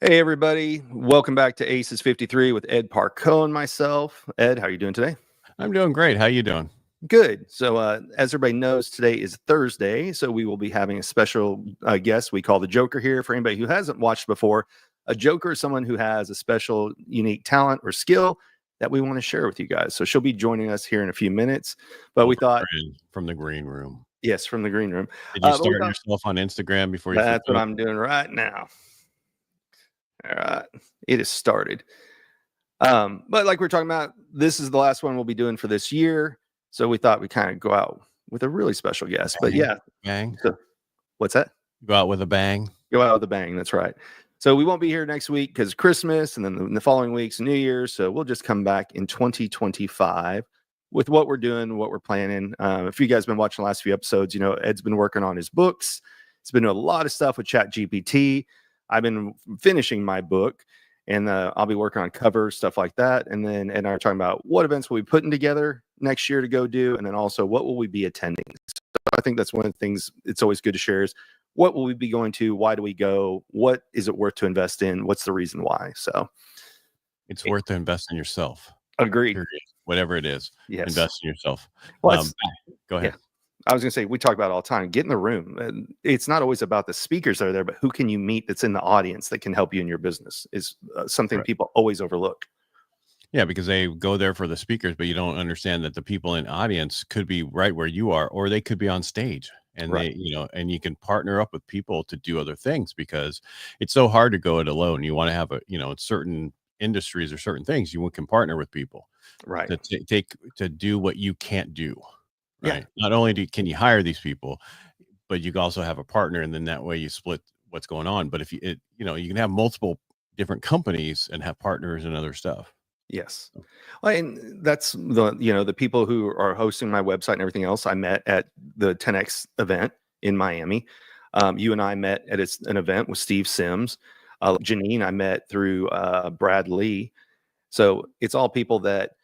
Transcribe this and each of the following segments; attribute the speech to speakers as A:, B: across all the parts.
A: Hey everybody, welcome back to ACES53 with Ed Parco and myself. Ed, how are you doing today?
B: I'm doing great. How you doing?
A: Good. So as everybody knows, today is Thursday, so we will be having a special guest we call the Joker here. For anybody who hasn't watched before, a Joker is someone who has a special, unique talent or skill that we want to share with you guys. So she'll be joining us here in a few minutes, but we thought...
B: From the green room.
A: Yes, from the green room.
B: Did you start yourself on Instagram before you...
A: That's what I'm doing right now. All right, it is started. But like we're talking about, this is the last one we'll be doing for this year. So we thought we'd kind of go out with a really special guest. But yeah.
B: Bang.
A: So, what's that?
B: Go out with a bang.
A: Go out with a bang. That's right. So we won't be here next week because Christmas, and then the following week's New Year's. So we'll just come back in 2025 with what we're doing, what we're planning. If you guys have been watching the last few episodes, you know, Ed's been working on his books. He's been doing a lot of stuff with ChatGPT. I've been finishing my book, and I'll be working on covers, stuff like that. And then Ed and I are talking about what events we'll be putting together next year to go do, and then also what will we be attending. So I think that's one of the things it's always good to share is what will we be going to, why do we go, what is it worth to invest in, what's the reason why. So
B: it's worth to invest in yourself.
A: Agreed.
B: Whatever it is,
A: yes.
B: Invest in yourself.
A: Well,
B: go ahead.
A: Yeah. I was going to say, we talk about it all the time, get in the room. And it's not always about the speakers that are there, but who can you meet that's in the audience that can help you in your business is something people always overlook.
B: Yeah, because they go there for the speakers, but you don't understand that the people in the audience could be right where you are, or they could be on stage. And they, you know, and you can partner up with people to do other things, because it's so hard to go it alone. You want to have a, you know, certain industries or certain things, you can partner with people, to do what you can't do. Right. Yeah. Not only can you hire these people, but you can also have a partner, and then that way you split what's going on. But if you know, you can have multiple different companies and have partners and other stuff.
A: Yes. Well, and that's the people who are hosting my website and everything else I met at the 10X event in Miami. You and I met at an event with Steve Sims. Janine, I met through Brad Lee. So it's all people that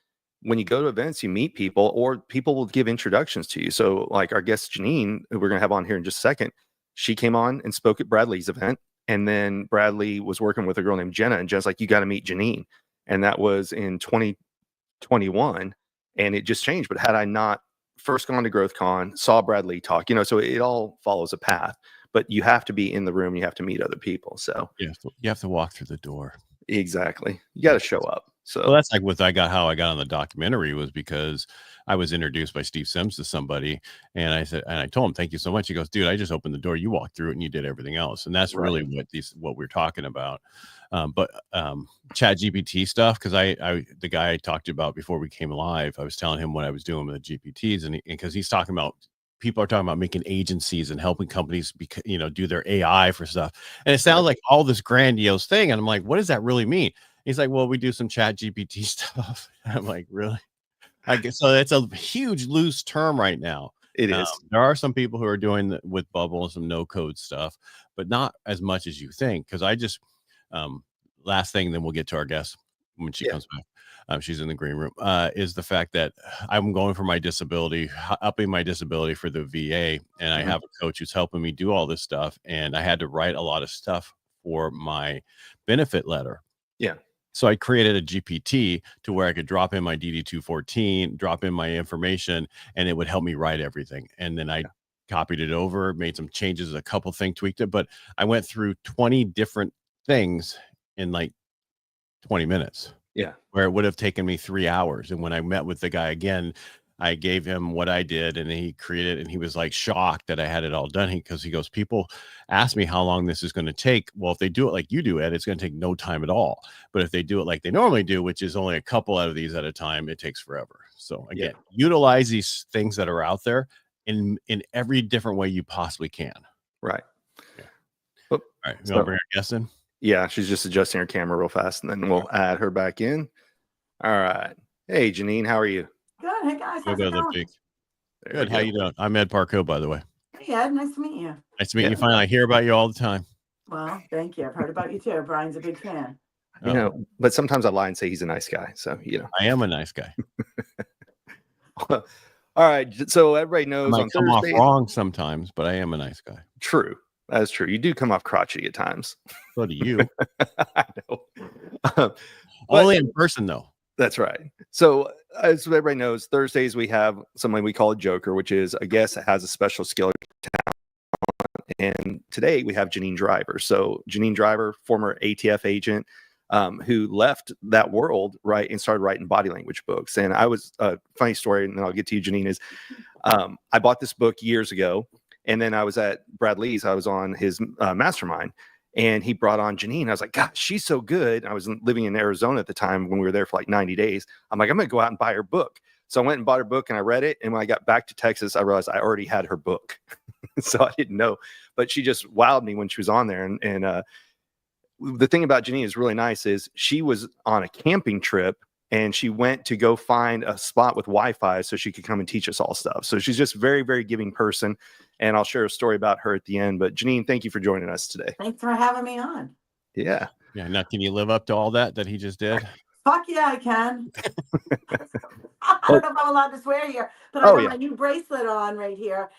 A: when you go to events, you meet people, or people will give introductions to you. So like our guest Janine, who we're going to have on here in just a second, she came on and spoke at Bradley's event. And then Bradley was working with a girl named Jenna, and Jenna's like, you got to meet Janine. And that was in 2021. And it just changed. But had I not first gone to GrowthCon, saw Bradley talk, so it all follows a path. But you have to be in the room. You have to meet other people. So
B: you have to walk through the door.
A: Exactly. You got to show up. So
B: that's like how I got on the documentary, was because I was introduced by Steve Sims to somebody, and I told him, thank you so much. He goes, dude, I just opened the door, you walked through it, and you did everything else. And that's really what we're talking about. But chat GPT stuff, because the guy I talked about before we came live, I was telling him what I was doing with the GPTs, and because he's talking about, people are talking about making agencies and helping companies do their AI for stuff. And it sounds like all this grandiose thing. And I'm like, what does that really mean? He's like, well, we do some chat GPT stuff. I'm like, really? I guess so. It's a huge loose term right now.
A: It is.
B: There are some people who are doing with Bubble and some no code stuff, but not as much as you think. Because I just, last thing, then we'll get to our guest when she comes back. She's in the green room, is the fact that I'm going for my disability, upping my disability for the VA. And I have a coach who's helping me do all this stuff. And I had to write a lot of stuff for my benefit letter.
A: Yeah.
B: So I created a GPT to where I could drop in my DD-214, drop in my information, and it would help me write everything. And then I copied it over, made some changes, a couple things, tweaked it. But I went through 20 different things in like 20 minutes.
A: Yeah.
B: Where it would have taken me 3 hours. And when I met with the guy again, I gave him what I did, and he created, and he was like shocked that I had it all done. Because he goes, people ask me how long this is going to take. Well, if they do it like you do, Ed, it's going to take no time at all. But if they do it like they normally do, which is only a couple out of these at a time, it takes forever. So again, utilize these things that are out there in every different way you possibly can.
A: Right.
B: Yeah. All right. You want to bring our guest in?
A: Yeah, she's just adjusting her camera real fast, and then we'll add her back in. All right. Hey, Janine, how are you?
C: Good. Hey guys, how's it going?
B: Good. How you doing? I'm Ed Parco, by the way.
C: Hey Ed, nice to meet you.
B: Nice to meet you. Finally, I hear about you all the time.
C: Well, thank you. I've heard about you too. Brian's a big fan.
A: But sometimes I lie and say he's a nice guy. So
B: I am a nice guy.
A: All right. So everybody knows
B: I might come off wrong sometimes, but I am a nice guy.
A: True. That is true. You do come off crotchety at times.
B: So do you.
A: I know. But
B: Only in person, though.
A: that's right. So as everybody knows, Thursdays we have something we call a joker, which is a guest that has a special skill. And today we have Janine Driver. So Janine Driver, former ATF agent, who left that world, right, and started writing body language books. And I was a funny story, and then I'll get to you, Janine, is I bought this book years ago, and then I was at Brad Lee's. I was on his mastermind, and he brought on Janine. I was like, God, she's so good. I was living in Arizona at the time when we were there for like 90 days. I'm like, I'm going to go out and buy her book. So I went and bought her book, and I read it. And when I got back to Texas, I realized I already had her book. So I didn't know, but she just wowed me when she was on there. And the thing about Janine is really nice is she was on a camping trip, and she went to go find a spot with Wi-Fi so she could come and teach us all stuff. So she's just a very, very giving person. And I'll share a story about her at the end. But Janine, thank you for joining us today.
C: Thanks for having me on.
A: Yeah.
B: Yeah. Now, can you live up to all that he just did?
C: Fuck yeah, I can. I don't know if I'm allowed to swear here, but I got my new bracelet on right here.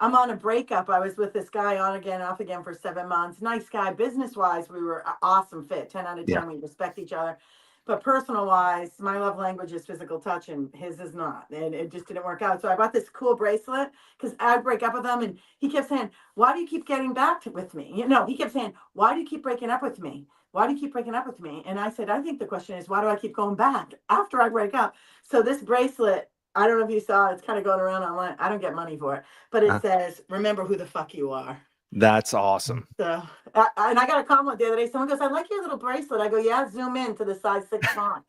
C: I'm on a breakup. I was with this guy on again, off again for 7 months. Nice guy. Business-wise, we were an awesome fit. 10 out of 10. We respect each other. But personal-wise, my love language is physical touch, and his is not. And it just didn't work out. So I bought this cool bracelet because I'd break up with him, and he kept saying, why do you keep getting back with me? He kept saying, why do you keep breaking up with me? Why do you keep breaking up with me? And I said, I think the question is, why do I keep going back after I break up? So this bracelet, I don't know if you saw, it's kind of going around online. I don't get money for it, but it says, remember who the fuck you are.
A: That's awesome.
C: So, and I got a comment the other day. Someone goes, I like your little bracelet. I go, yeah, zoom in to the size 6 font.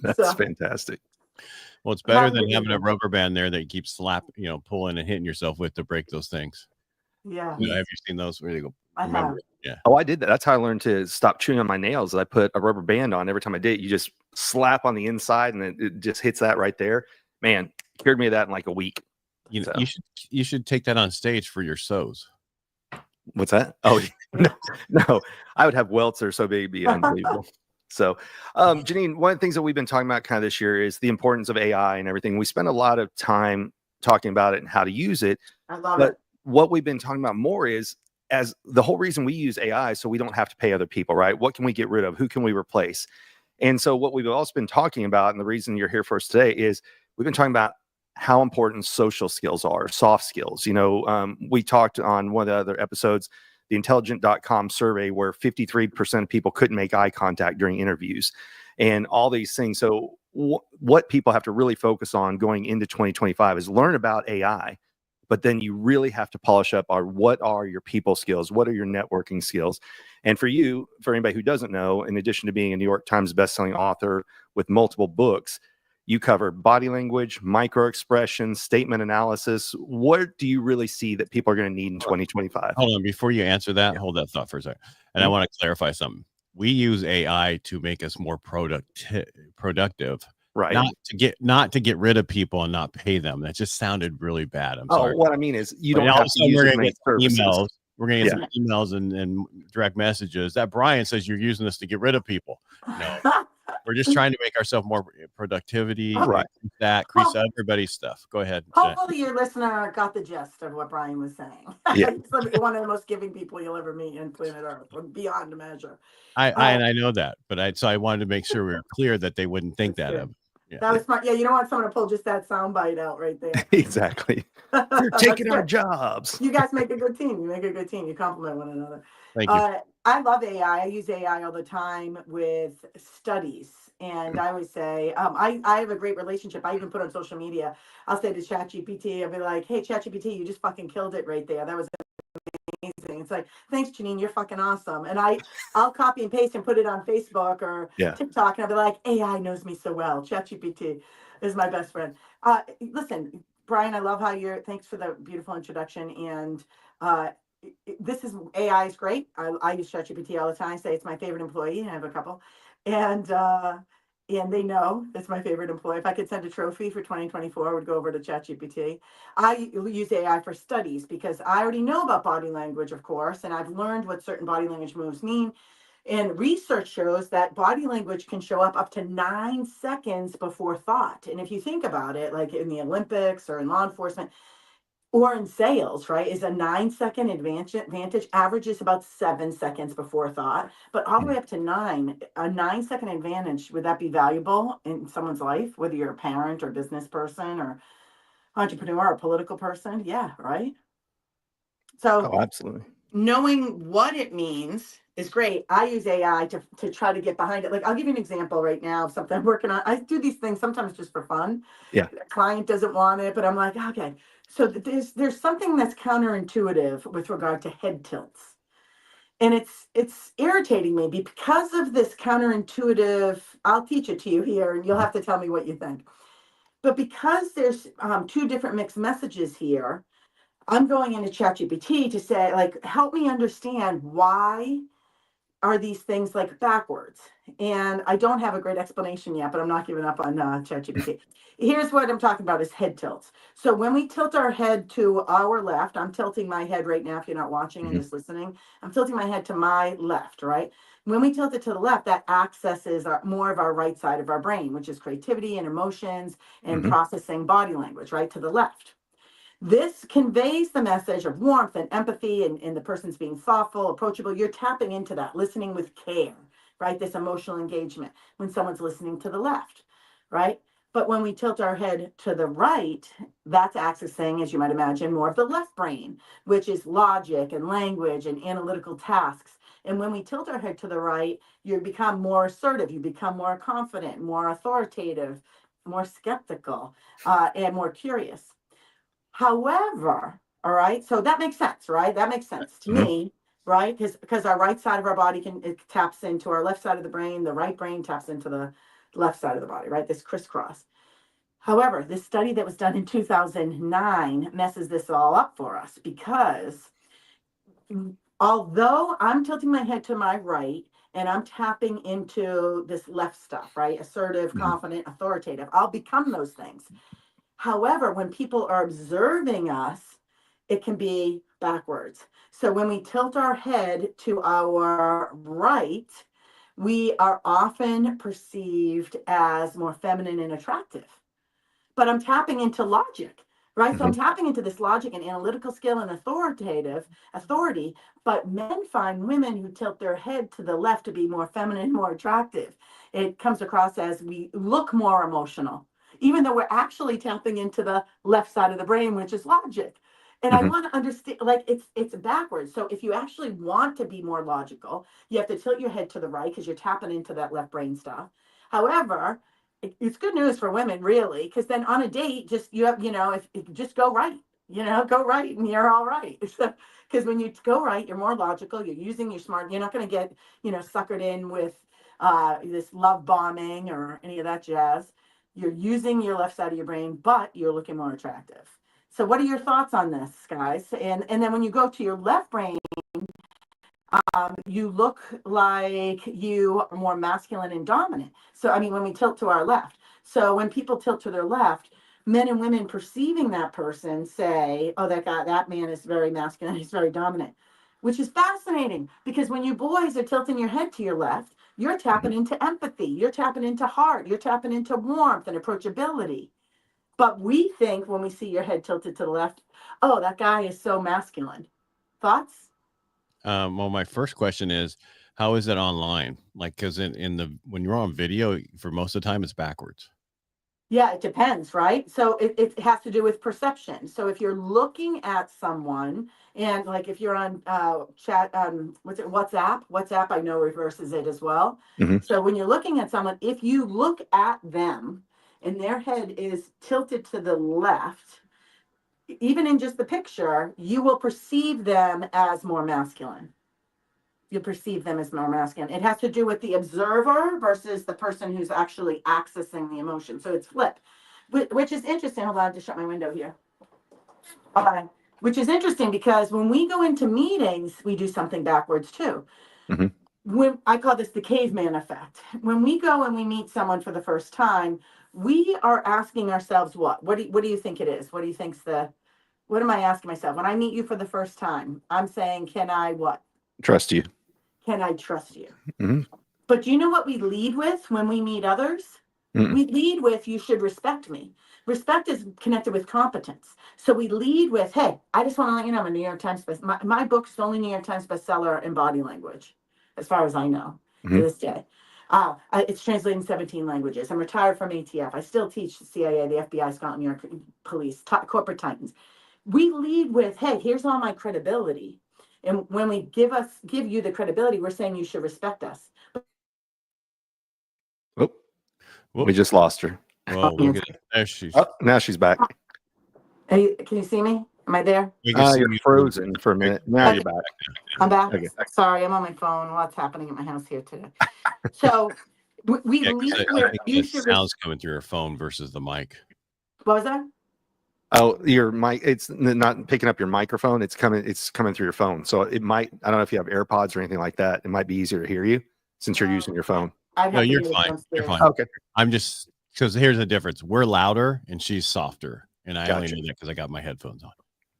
A: That's fantastic.
B: Well, it's better than having a rubber band there that you keep pulling and hitting yourself with to break those things.
C: Yeah.
B: Have you seen those where they go?
C: I have.
B: Yeah.
A: Oh, I did that. That's how I learned to stop chewing on my nails. I put a rubber band on. Every time I did it, you just slap on the inside, and it just hits that right there. Man, cured me of that in like a week.
B: You should take that on stage for your shows.
A: What's that? Oh, no, I would have welts that are so big, it'd be unbelievable. So, Janine, one of the things that we've been talking about kind of this year is the importance of AI and everything. We spend a lot of time talking about it and how to use it.
C: I love it.
A: What we've been talking about more is as the whole reason we use AI, so we don't have to pay other people, right? What can we get rid of? Who can we replace? And so what we've also been talking about, and the reason you're here for us today, is we've been talking about how important social skills are, soft skills. We talked on one of the other episodes, the intelligent.com survey, where 53% of people couldn't make eye contact during interviews and all these things. So what people have to really focus on going into 2025 is learn about AI, but then you really have to polish up what are your people skills? What are your networking skills? And for you, for anybody who doesn't know, in addition to being a New York Times bestselling author with multiple books, you cover body language, micro expressions, statement analysis. What do you really see that people are going to need in 2025?
B: Hold on. Before you answer that, hold that thought for a second. And I want to clarify something. We use AI to make us more productive.
A: Right.
B: Not to get rid of people and not pay them. That just sounded really bad. I'm sorry.
A: What I mean is you don't have to use
B: emails. We're going to get some emails and direct messages that Brian says you're using this to get rid of people. No, we're just trying to make ourselves more productivity.
A: Right.
B: Increase everybody's stuff. Go ahead.
C: Hopefully your listener got the gist of what Brian was saying.
A: Yeah.
C: One of the most giving people you'll ever meet in planet Earth, beyond measure.
B: I know that, but I wanted to make sure we were clear that they wouldn't think that of. Yeah.
C: That was smart. Yeah, you don't want someone to pull just that sound bite out right there.
A: Exactly. You're taking our jobs.
C: You guys make a good team. You make a good team. You complement one another.
B: Thank you.
C: I love AI. I use AI all the time with studies. And I always say, I have a great relationship. I even put on social media. I'll say to ChatGPT, I'll be like, hey, ChatGPT, you just fucking killed it right there. That was amazing. It's like, thanks, Janine, you're fucking awesome. And I'll copy and paste and put it on Facebook or TikTok, and I'll be like, AI knows me so well. ChatGPT is my best friend. Listen, Brian, I love how thanks for the beautiful introduction. And AI is great. I use ChatGPT all the time. I say it's my favorite employee, and I have a couple. And they know it's my favorite employee. If I could send a trophy for 2024, I would go over to ChatGPT. I use AI for studies because I already know about body language, of course, and I've learned what certain body language moves mean. And research shows that body language can show up to 9 seconds before thought. And if you think about it, like in the Olympics or in law enforcement, or in sales, right, is a 9-second advantage. Average is about 7 seconds before thought, but all the way up to 9, a 9-second advantage. Would that be valuable in someone's life, whether you're a parent or business person or entrepreneur or political person? Yeah, right. So
A: Oh, absolutely.
C: knowing what it means is great. I use AI to try to get behind it. Like, I'll give you an example right now of something I'm working on. I do these things sometimes just for fun.
A: Yeah.
C: The client doesn't want it, but I'm like, okay. So there's something that's counterintuitive with regard to head tilts. And it's irritating me because of this counterintuitive. I'll teach it to you here and you'll have to tell me what you think. But because there's two different mixed messages here, I'm going into ChatGPT to say, like, help me understand why are these things like backwards? And I don't have a great explanation yet, but I'm not giving up on ChatGPT. Here's what I'm talking about is head tilts. So when we tilt our head to our left, I'm tilting my head right now. If you're not watching and just listening, I'm tilting my head to my left, right? When we tilt it to the left, that accesses more of our right side of our brain, which is creativity and emotions and processing body language, right? To the left. This conveys the message of warmth and empathy, and the person's being thoughtful, approachable. You're tapping into that, listening with care, right? This emotional engagement when someone's listening to the left, right? But when we tilt our head to the right, that's accessing, as you might imagine, more of the left brain, which is logic and language and analytical tasks. And when we tilt our head to the right, you become more assertive, you become more confident, more authoritative, more skeptical, and more curious. However, all right, so that makes sense, right? That makes sense to me, right? Because our right side of our body it taps into our left side of the brain, the right brain taps into the left side of the body, right? This crisscross. However, this study that was done in 2009 messes this all up for us because although I'm tilting my head to my right and I'm tapping into this left stuff, right? Assertive, confident, authoritative, I'll become those things. However, when people are observing us, it can be backwards. So when we tilt our head to our right, we are often perceived as more feminine and attractive. But I'm tapping into logic, right? So I'm tapping into this logic and analytical skill and authority. But men find women who tilt their head to the left to be more feminine, more attractive. It comes across as we look more emotional, even though we're actually tapping into the left side of the brain, which is logic. And I want to understand, like, it's backwards. So if you actually want to be more logical, you have to tilt your head to the right because you're tapping into that left brain stuff. However, it's good news for women, really, because then on a date, just if just go right, go right, and you're all right. Because when you go right, you're more logical. You're using your smart. You're not going to get suckered in with this love bombing or any of that jazz. You're using your left side of your brain, but you're looking more attractive. So what are your thoughts on this, guys? And then when you go to your left brain, you look like you are more masculine and dominant. So, I mean, when we tilt to our left. So when people tilt to their left, men and women perceiving that person say, oh, that man is very masculine, he's very dominant, which is fascinating because when you boys are tilting your head to your left, you're tapping into empathy, you're tapping into heart, you're tapping into warmth and approachability. But we think when we see your head tilted to the left, oh, that guy is so masculine. Thoughts?
B: Well, my first question is, how is it online? Like, because when you're on video, for most of the time, it's backwards.
C: Yeah, it depends, right? So it has to do with perception. So if you're looking at someone, and like if you're on chat, WhatsApp, I know reverses it as well. So when you're looking at someone, if you look at them and their head is tilted to the left, even in just the picture, you will perceive them as more masculine. You perceive them as more masculine. It has to do with the observer versus the person who's actually accessing the emotion. So it's flipped, which is interesting. Hold on, I have to shut my window here. Okay. Which is interesting because when we go into meetings, we do something backwards too. When I call this the caveman effect. When we go and we meet someone for the first time, we are asking ourselves what do you think it is? What do you think's what am I asking myself? When I meet you for the first time, I'm saying, can I what?
A: Trust you.
C: Can I trust you? But do you know what we lead with when we meet others? We lead with, you should respect me. Respect is connected with competence. So we lead with, hey, I just want to let you know I'm a New York Times my book's the only New York Times bestseller in body language, as far as I know, to this day. It's translated in 17 languages. I'm retired from ATF. I still teach the CIA, the FBI, Scotland Yard Police, corporate titans. We lead with, hey, here's all my credibility. And when we give you the credibility, we're saying you should respect us.
A: Oh, we just lost her.
B: Well, look at it. There she's.
A: Oh, now she's back.
C: Hey, can you see me? Am I there?
A: You're frozen for a minute. Now you're back.
C: I'm back.
A: Okay.
C: Sorry, I'm on my phone. Lots happening at my house here today. So we lead where you should.
B: Sounds coming through your phone versus the mic.
C: What was that?
A: Oh, your mic. It's not picking up your microphone. It's coming through your phone. So it might. I don't know if you have AirPods or anything like that. It might be easier to hear you since you're using your phone.
B: No, you're fine. You're fine.
A: Okay.
B: I'm just because here's the difference. We're louder and she's softer, and I only know that because I got my headphones on.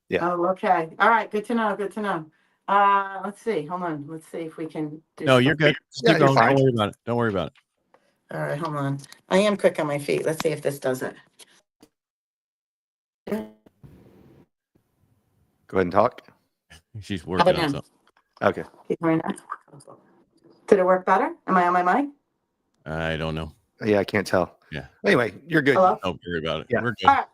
A: Yeah.
C: Oh, okay. All right. Good to know. Good to know. Let's see. Hold on. Let's see if we can do.
B: No, you're good.
A: Yeah, you're fine.
B: Don't worry about it. Don't worry about it.
C: All right. Hold on. I am quick on my feet. Let's see if this does it.
A: Go ahead and talk.
B: She's working on something.
A: Okay.
C: Did it work better? Am I on my mic?
B: I don't know.
A: Yeah, I can't tell.
B: Yeah.
A: Anyway, you're good.
C: Hello?
B: Don't worry about it.
A: Yeah.
B: We're good.
C: All right.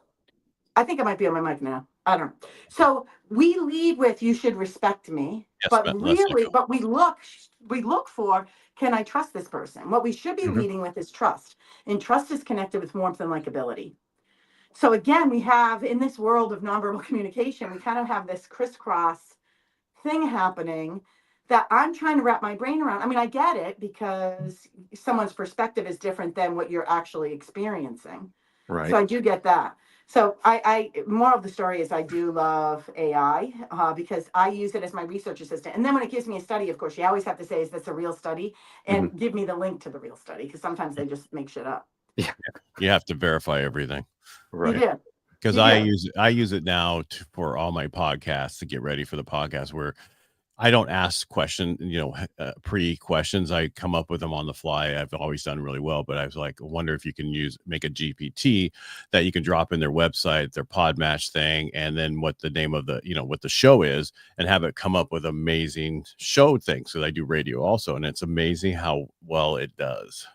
C: I think I might be on my mic now. I don't know. So we lead with, you should respect me,
B: Yes,
C: but really, but we look for, can I trust this person? What we should be leading with is trust, and trust is connected with warmth and likability. So again, we have in this world of nonverbal communication, we kind of have this crisscross thing happening that I'm trying to wrap my brain around. I mean, I get it because someone's perspective is different than what you're actually experiencing.
A: Right.
C: So I do get that. So I more of the story is I do love AI because I use it as my research assistant. And then when it gives me a study, of course, you always have to say, is this a real study? And give me the link to the real study, because sometimes they just make shit up.
B: Yeah. You have to verify everything.
A: Right.
C: You do.
B: Because I use it now for all my podcasts to get ready for the podcast, where I don't ask questions, pre-questions. I come up with them on the fly. I've always done really well, but I was like, I wonder if you can make a GPT that you can drop in their website, their Podmatch thing, and then what the name of what the show is, and have it come up with amazing show things. So I do radio also, and it's amazing how well it does.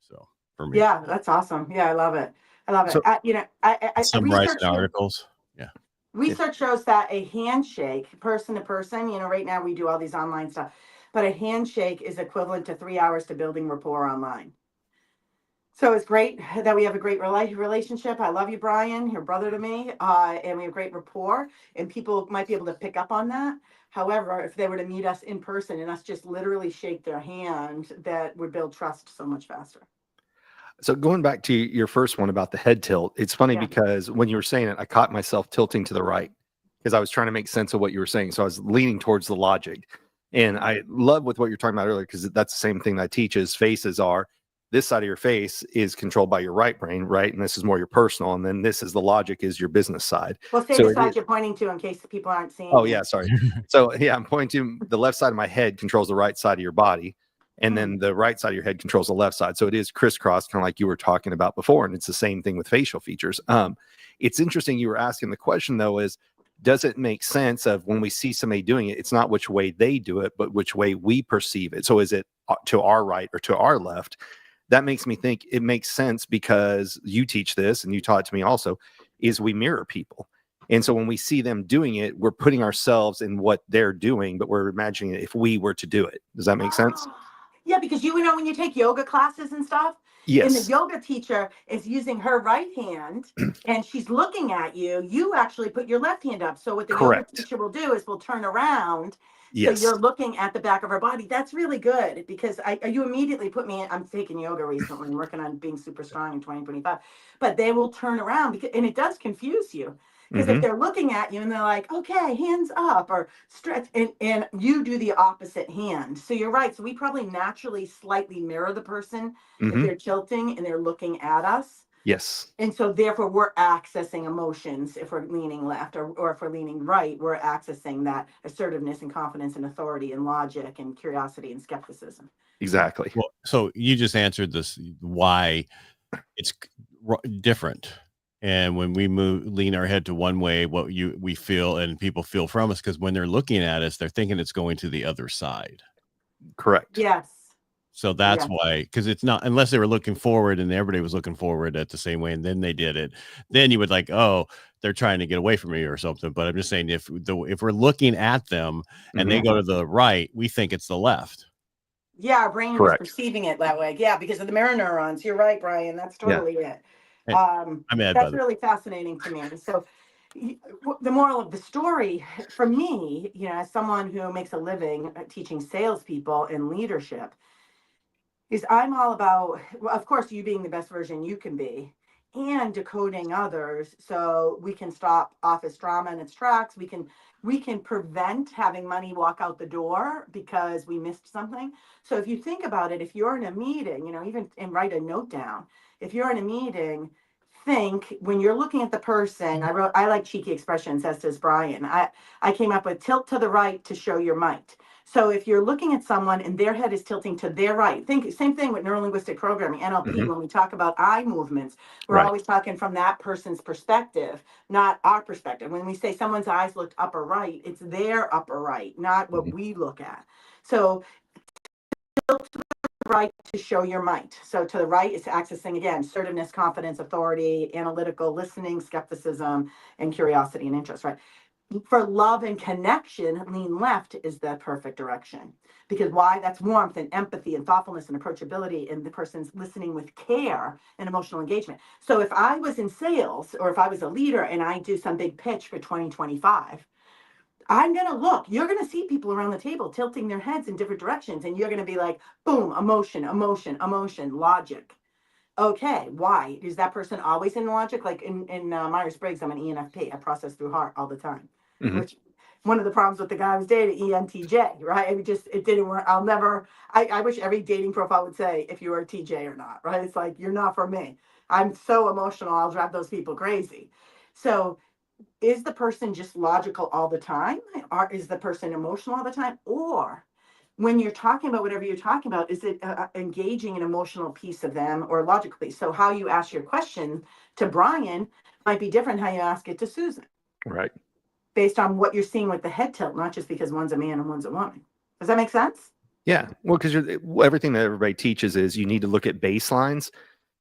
B: So for me,
C: yeah, that's awesome. Yeah, I love it. I love it.
A: So,
C: I
B: summarize articles. Yeah.
C: Research shows that a handshake, person to person, right now we do all these online stuff, but a handshake is equivalent to 3 hours to building rapport online. So it's great that we have a great relationship. I love you, Brian, your brother to me, and we have great rapport, and people might be able to pick up on that. However, if they were to meet us in person and us just literally shake their hand, that would build trust so much faster.
A: So going back to your first one about the head tilt, it's funny because when you were saying it, I caught myself tilting to the right because I was trying to make sense of what you were saying. So I was leaning towards the logic. And I love with what you're talking about earlier, because that's the same thing that I teach is faces are, this side of your face is controlled by your right brain, right? And this is more your personal. And then this is the logic is your business side.
C: Well, say the side you're pointing to in case people aren't seeing.
A: Oh, yeah, sorry. So yeah, I'm pointing to the left side of my head controls the right side of your body. And then the right side of your head controls the left side. So it is crisscross, kind of like you were talking about before. And it's the same thing with facial features. It's interesting you were asking the question, though, is does it make sense of when we see somebody doing it, it's not which way they do it, but which way we perceive it. So is it to our right or to our left? That makes me think it makes sense because you teach this and you taught it to me also, is we mirror people. And so when we see them doing it, we're putting ourselves in what they're doing, but we're imagining it if we were to do it. Does that make sense?
C: Yeah, because when you take yoga classes and stuff, and the yoga teacher is using her right hand and she's looking at you, you actually put your left hand up. So what the yoga teacher will do is we'll turn around. So you're looking at the back of her body. That's really good because you immediately put me in. I'm taking yoga recently and working on being super strong in 2025. But they will turn around and it does confuse you. Because if they're looking at you and they're like, okay, hands up or stretch, and you do the opposite hand. So you're right. So we probably naturally slightly mirror the person if they're tilting and they're looking at us.
A: Yes.
C: And so therefore we're accessing emotions if we're leaning left or if we're leaning right, we're accessing that assertiveness and confidence and authority and logic and curiosity and skepticism.
A: Exactly.
B: Well, so you just answered this, why it's different. And when we lean our head to one way, we feel and people feel from us, because when they're looking at us, they're thinking it's going to the other side.
A: Correct.
C: Yes.
B: So that's why, because it's not, unless they were looking forward and everybody was looking forward at the same way, and then they did it, then you would like, oh, they're trying to get away from me or something. But I'm just saying, if we're looking at them and they go to the right, we think it's the left.
C: Yeah, our brain is perceiving it that way. Yeah, because of the mirror neurons. You're right, Brian. That's totally it.
B: I'm Ed,
C: that's really fascinating to me. So the moral of the story for me, as someone who makes a living teaching salespeople and leadership, is I'm all about, well, of course, you being the best version you can be and decoding others so we can stop office drama in its tracks. We can prevent having money walk out the door because we missed something. So if you think about it, if you're in a meeting, even and write a note down, if you're in a meeting, think when you're looking at the person, I like cheeky expressions, as does Brian. I came up with tilt to the right to show your might. So if you're looking at someone and their head is tilting to their right, think same thing with neurolinguistic programming, NLP, when we talk about eye movements, we're always talking from that person's perspective, not our perspective. When we say someone's eyes looked upper right, it's their upper right, not what we look at. So tilt to the right to show your might. So to the right is accessing, again, assertiveness, confidence, authority, analytical listening, skepticism, and curiosity and interest, right? For love and connection, lean left is the perfect direction. Because why? That's warmth and empathy and thoughtfulness and approachability, and the person's listening with care and emotional engagement. So if I was in sales or if I was a leader and I do some big pitch for 2025, I'm going to look, you're going to see people around the table tilting their heads in different directions, and you're going to be like, boom, emotion, emotion, emotion, logic. Okay, why? Is that person always in logic? Like in Myers-Briggs, I'm an ENFP. I process through heart all the time. Which one of the problems with the guy I was dating, ENTJ, right? It didn't work. I wish every dating profile would say if you are a TJ or not, right? It's like, you're not for me. I'm so emotional, I'll drive those people crazy. So is the person just logical all the time? Or is the person emotional all the time? Or when you're talking about whatever you're talking about, is it engaging an emotional piece of them or a logical piece? So how you ask your question to Brian might be different how you ask it to Susan.
A: Right.
C: Based on what you're seeing with the head tilt, not just because one's a man and one's a woman. Does that make sense?
A: Yeah. Well, because everything that everybody teaches is you need to look at baselines.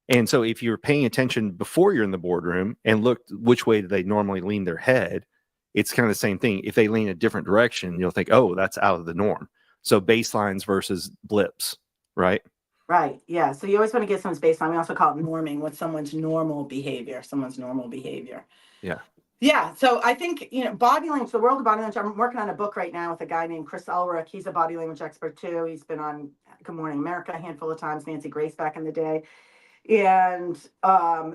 A: And so if you're paying attention before you're in the boardroom and look which way do they normally lean their head, it's kind of the same thing. If they lean a different direction, you'll think, oh, that's out of the norm. So baselines versus blips, right?
C: Right. Yeah. So you always want to get someone's baseline. We also call it norming. What's someone's normal behavior?
A: Yeah.
C: Yeah. So I think, body language, the world of body language, I'm working on a book right now with a guy named Chris Ulrich. He's a body language expert too. He's been on Good Morning America a handful of times, Nancy Grace back in the day. And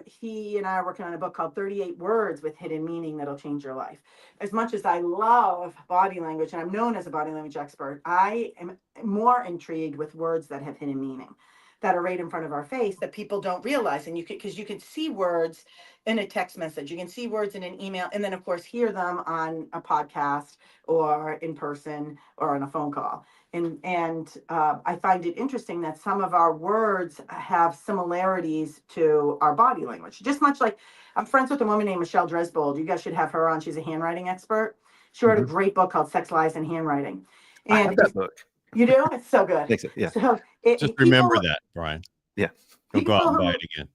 C: he and I are working on a book called 38 Words with Hidden Meaning That'll Change Your Life. As much as I love body language, and I'm known as a body language expert, I am more intrigued with words that have hidden meaning, that are right in front of our face that people don't realize. And because you can see words in a text message, you can see words in an email, and then of course hear them on a podcast or in person or on a phone call. And I find it interesting that some of our words have similarities to our body language. Just much like I'm friends with a woman named Michelle Dresbold. You guys should have her on. She's a handwriting expert. She wrote a great book called Sex, Lies, and Handwriting. And
A: I have that book.
C: You do? It's so good.
A: Yeah.
C: So
B: just remember that, Brian.
A: Yeah.
B: Don't go out and buy it again.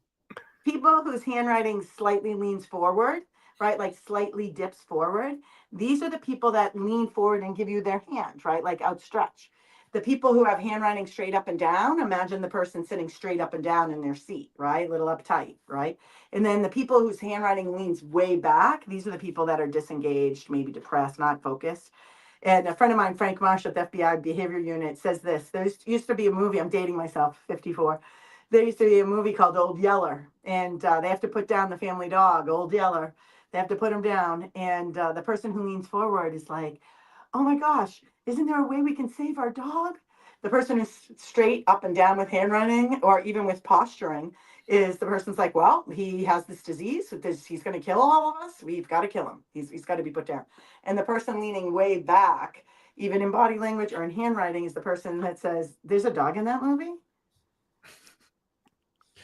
C: People whose handwriting slightly leans forward, right? Like slightly dips forward. These are the people that lean forward and give you their hand, right? Like outstretch. The people who have handwriting straight up and down, imagine the person sitting straight up and down in their seat, right? A little uptight, right? And then the people whose handwriting leans way back, these are the people that are disengaged, maybe depressed, not focused. And a friend of mine, Frank Marsh at the FBI Behavior Unit, says this. There used to be a movie, I'm dating myself, 54. There used to be a movie called Old Yeller, and they have to put down the family dog, Old Yeller. They have to put him down, and the person who leans forward is like, oh my gosh, isn't there a way we can save our dog? The person who's straight up and down with handwriting or even with posturing is the person's like, well, he has this disease. He's going to kill all of us. We've got to kill him. He's got to be put down. And the person leaning way back, even in body language or in handwriting, is the person that says, there's a dog in that movie.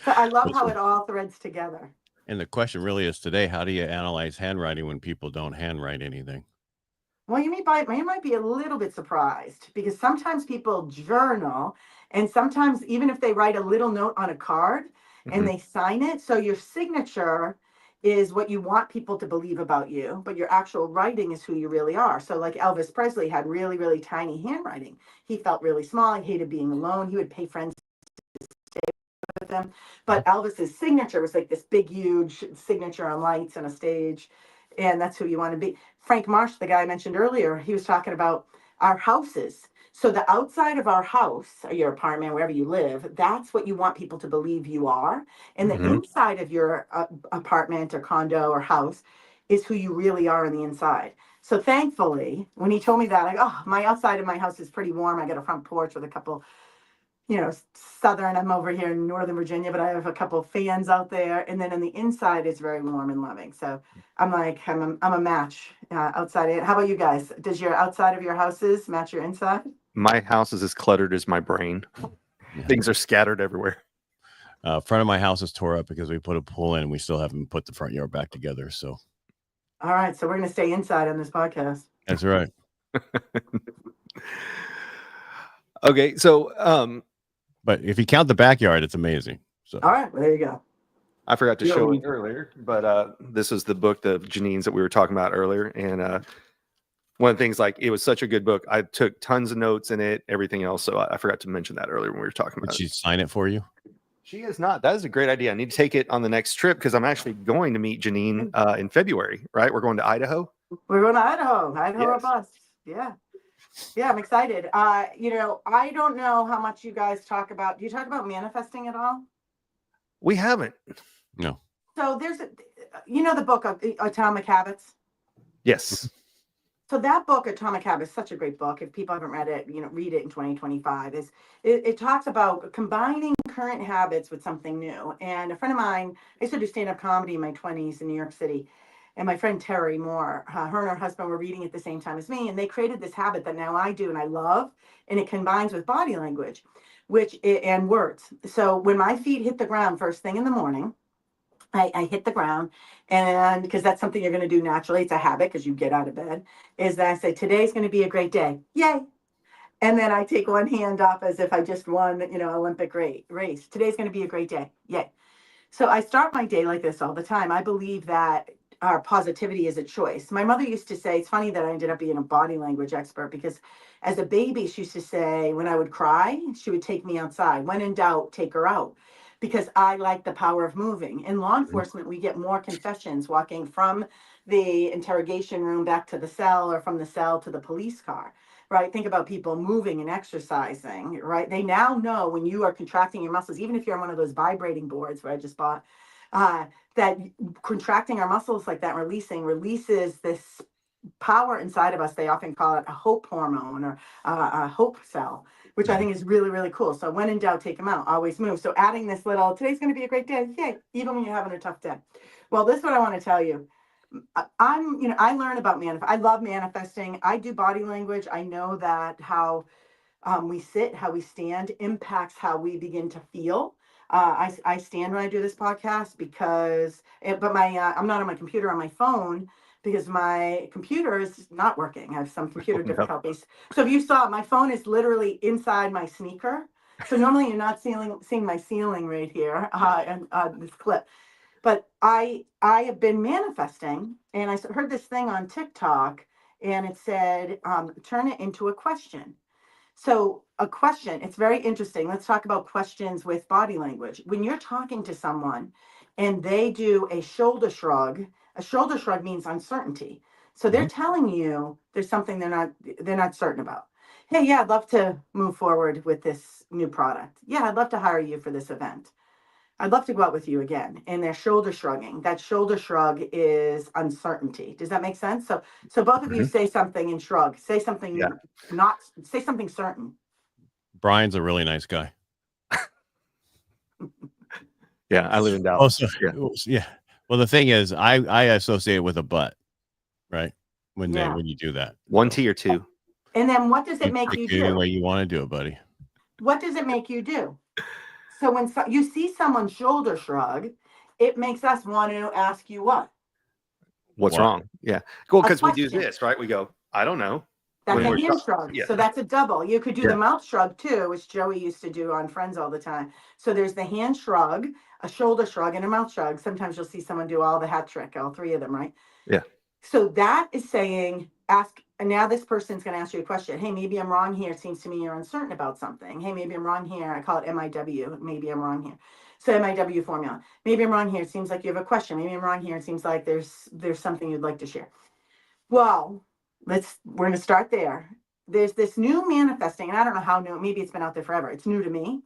C: So I love how it all threads together.
B: And the question really is today, how do you analyze handwriting when people don't handwrite anything?
C: Well, you might be a little bit surprised because sometimes people journal, and sometimes even if they write a little note on a card and they sign it, so your signature is what you want people to believe about you, but your actual writing is who you really are. So like Elvis Presley had really, really tiny handwriting. He felt really small. He hated being alone. He would pay friends to stay with him. But Elvis's signature was like this big, huge signature on lights and a stage. And that's who you want to be. Frank Marsh, the guy I mentioned earlier, he was talking about our houses. So the outside of our house, or your apartment, wherever you live, that's what you want people to believe you are. And the inside of your apartment or condo or house is who you really are on the inside. So thankfully, when he told me that, I go, oh, my outside of my house is pretty warm. I got a front porch with a couple, southern, I'm over here in Northern Virginia, but I have a couple of fans out there. And then on the inside, it's very warm and loving. So I'm like, I'm a match outside. How about you guys? Does your outside of your houses match your inside?
A: My house is as cluttered as my brain. Yeah. Things are scattered everywhere.
B: Front of my house is tore up because we put a pool in and we still haven't put the front yard back together. So.
C: All right. So we're going to stay inside on this podcast.
B: That's right.
A: Okay. So,
B: but if you count the backyard, it's amazing. So.
C: All right. Well, there you go.
A: I forgot to show it earlier, but this is the book, the Janine's that we were talking about earlier. And one of the things, like, it was such a good book. I took tons of notes in it, everything else. So I forgot to mention that earlier when we were talking about it.
B: Did she sign it for you?
A: She is not. That is a great idea. I need to take it on the next trip because I'm actually going to meet Janine in February, right? We're going to Idaho.
C: We're going to Idaho. Idaho bus. Yeah. Yeah, I'm excited. I don't know how much you guys talk about. Do you talk about manifesting at all?
A: We haven't.
B: No.
C: So there's the book of Atomic Habits.
A: Yes.
C: So that book, Atomic Habits, is such a great book. If people haven't read it, read it in 2025. It talks about combining current habits with something new. And a friend of mine, I used to do stand-up comedy in my 20s in New York City. And my friend Terry Moore, her and her husband were reading at the same time as me. And they created this habit that now I do and I love. And it combines with body language, and words. So when my feet hit the ground first thing in the morning, I hit the ground, and because that's something you're going to do naturally, it's a habit because you get out of bed, is that I say, today's going to be a great day. Yay. And then I take one hand up as if I just won, Olympic race. Today's going to be a great day. Yay. So I start my day like this all the time. I believe that our positivity is a choice. My mother used to say, it's funny that I ended up being a body language expert because as a baby, she used to say, when I would cry, she would take me outside. When in doubt, take her out. Because I like the power of moving. In law enforcement, we get more confessions walking from the interrogation room back to the cell or from the cell to the police car, right? Think about people moving and exercising, right? They now know when you are contracting your muscles, even if you're on one of those vibrating boards where I just bought, that contracting our muscles like that, releases this power inside of us. They often call it a hope hormone or a hope cell, which I think is really, really cool. So when in doubt, take them out, always move. So adding this little, today's going to be a great day. Yay, even when you're having a tough day. Well, this is what I want to tell you. I learn about I love manifesting. I do body language. I know that how we sit, how we stand impacts how we begin to feel. I stand when I do this podcast but I'm not on my computer, on my phone, because my computer is not working. I have some computer difficulties. So if you saw, my phone is literally inside my sneaker. So normally you're not seeing my ceiling right here and this clip. But I have been manifesting, and I heard this thing on TikTok, and it said, turn it into a question. So a question, it's very interesting. Let's talk about questions with body language. When you're talking to someone and they do a shoulder shrug means uncertainty. So they're telling you there's something they're not certain about. Hey, yeah, I'd love to move forward with this new product. Yeah, I'd love to hire you for this event. I'd love to go out with you again. And they're shoulder shrugging. That shoulder shrug is uncertainty. Does that make sense? So both of you say something and shrug. Say something say something certain.
B: Brian's a really nice guy.
A: Yeah, I live in Dallas.
B: Yeah. Well, the thing is, I associate with a butt, right? When you do that.
A: 1 T or 2.
C: And then what does it make you do?
B: Any way you want to do it, buddy.
C: What does it make you do? So when you see someone shoulder shrug, it makes us want to ask you what?
A: What's wrong? Yeah. Cool.
C: A
A: Because we do
C: question.
A: this, right? We go, I don't know.
C: That's
A: When
C: a
A: we're
C: hand shrug.
A: yeah.
C: So that's a double. You could do
A: Yeah.
C: the mouth shrug too, which Joey used to do on Friends all the time. So there's the hand shrug, a shoulder shrug, and a mouth shrug. Sometimes you'll see someone do all the hat trick, all three of them, right?
A: Yeah.
C: So that is saying, ask, and now this person's going to ask you a question. Hey, maybe I'm wrong here. It seems to me you're uncertain about something. Hey, maybe I'm wrong here. I call it MIW. Maybe I'm wrong here. So MIW formula. Maybe I'm wrong here. It seems like you have a question. Maybe I'm wrong here. It seems like there's something you'd like to share. Well, we're going to start there. There's this new manifesting, and I don't know how new, maybe it's been out there forever. It's new to me.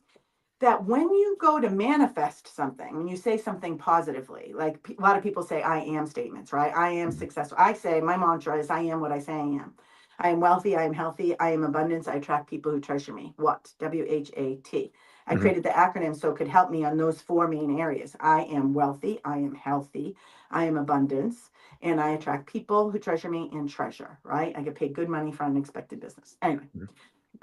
C: That when you go to manifest something, when you say something positively, like a lot of people say I am statements, right? I am successful. I say my mantra is I am what I say I am. I am wealthy. I am healthy. I am abundance. I attract people who treasure me. What? WHAT. I created the acronym so it could help me on those four main areas. I am wealthy. I am healthy. I am abundance. And I attract people who treasure me and treasure, right? I get paid good money for unexpected business. Anyway.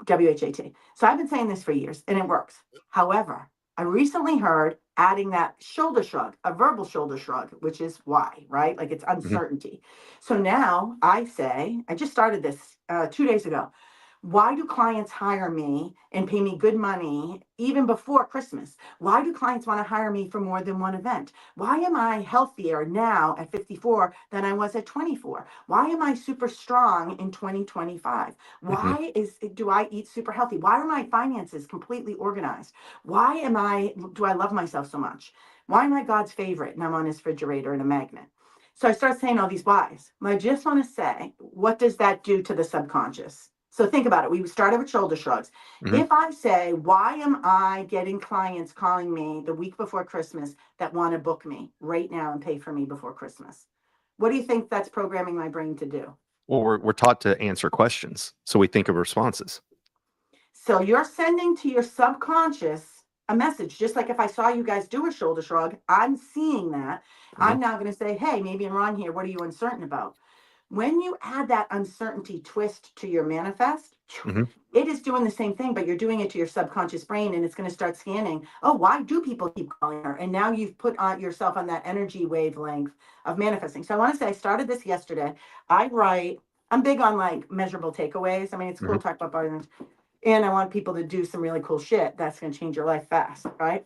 C: WHAT. So I've been saying this for years and it works. However, I recently heard adding that shoulder shrug, a verbal shoulder shrug, which is why, right? Like it's uncertainty. So now I say, I just started this 2 days ago. Why do clients hire me and pay me good money even before Christmas? Why do clients want to hire me for more than one event? Why am I healthier now at 54 than I was at 24? Why am I super strong in 2025? Why do I eat super healthy? Why are my finances completely organized? Why do I love myself so much? Why am I God's favorite and I'm on his refrigerator and a magnet? So I start saying all these whys. I just want to say, what does that do to the subconscious? So think about it. We started with shoulder shrugs. If I say, why am I getting clients calling me the week before Christmas that want to book me right now and pay for me before Christmas? What do you think that's programming my brain to do?
A: Well, we're taught to answer questions, so we think of responses.
C: So you're sending to your subconscious a message, just like if I saw you guys do a shoulder shrug, I'm seeing that. I'm now going to say, hey, maybe I'm wrong here. What are you uncertain about? When you add that uncertainty twist to your manifest, it is doing the same thing, but you're doing it to your subconscious brain and it's going to start scanning. Oh, why do people keep calling her? And now you've put on yourself on that energy wavelength of manifesting. So I want to say I started this yesterday. I'm big on like measurable takeaways. I mean, it's cool to talk about bargaining. And I want people to do some really cool shit that's going to change your life fast, right?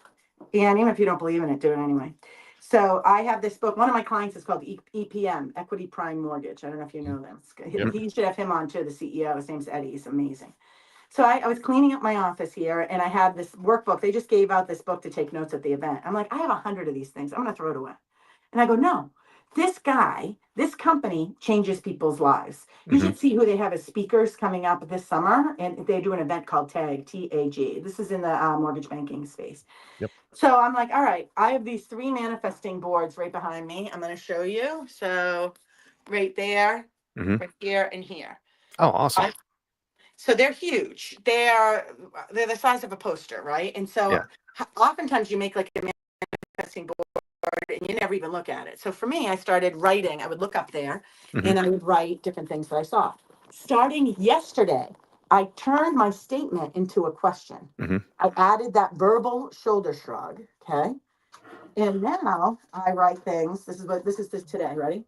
C: And even if you don't believe in it, do it anyway. So I have this book. One of my clients is called EPM, Equity Prime Mortgage. I don't know if you know them. He should have him on too, the CEO. His name's Eddie. He's amazing. So I was cleaning up my office here and I had this workbook. They just gave out this book to take notes at the event. I'm like, I have 100 of these things. I'm going to throw it away. And I go, no, this company changes people's lives. You should see who they have as speakers coming up this summer. And they do an event called TAG, T-A-G. This is in the mortgage banking space. So I'm like, all right, I have these 3 manifesting boards right behind me. I'm going to show you. So right there, right here, and here.
A: Oh, awesome.
C: So they're huge. They're the size of a poster, right? And so oftentimes you make like a manifesting board and you never even look at it. So for me, I started writing. I would look up there and I would write different things that I saw. Starting yesterday, I turned my statement into a question. I added that verbal shoulder shrug. Okay. And now I write things. This is today. Ready?